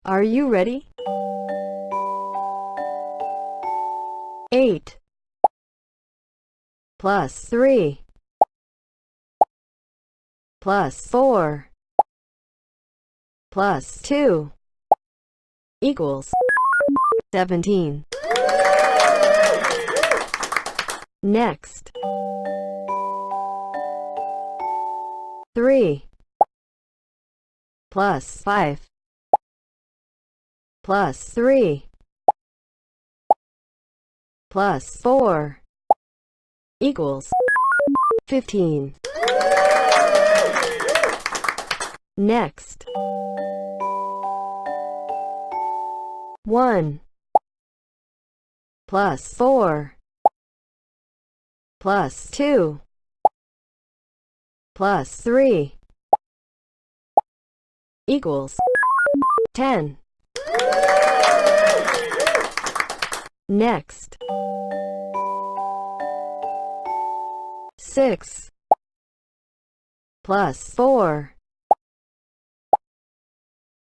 Are you ready? 8 plus 3 plus 4 plus 2 equals 17. Next, 3 plus 5 plus 3 plus 4 equals 15. Next, 1 plus 4 plus 2 plus 3 equals 10. Next, 6 plus 4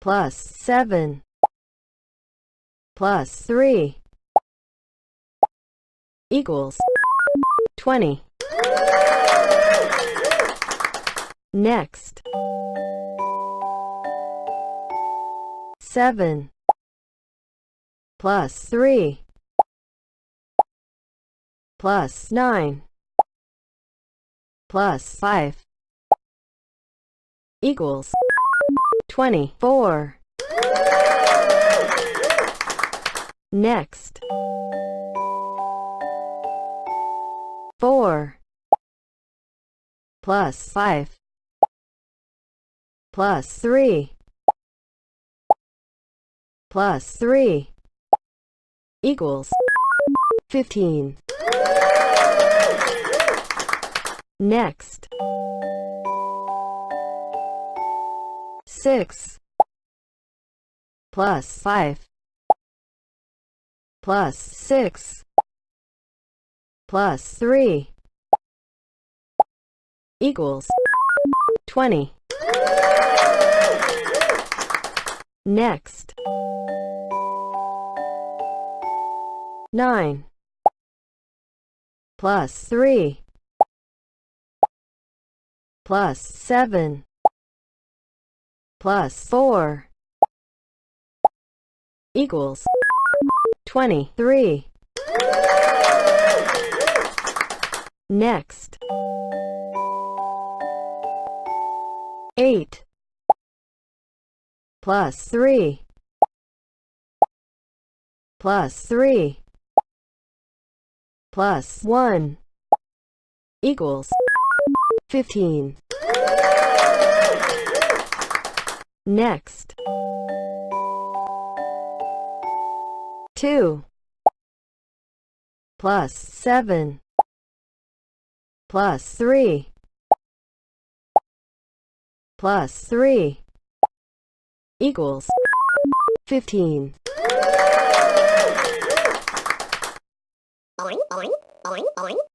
plus 7 plus 3 equals 20. Next, 7 plus 3 plus 9 plus 5 equals 24. Next, 4 plus 5 plus 3 plus 3 equals 15. Next, 6 plus 5 plus 6 plus 3 equals 20. Next, 9 plus 3 plus 7 plus 4 equals 23. Next, 8 plus 3 plus 3 plus 1 equals 15. Next, 2 plus 7 plus 3 plus 3 equals 15.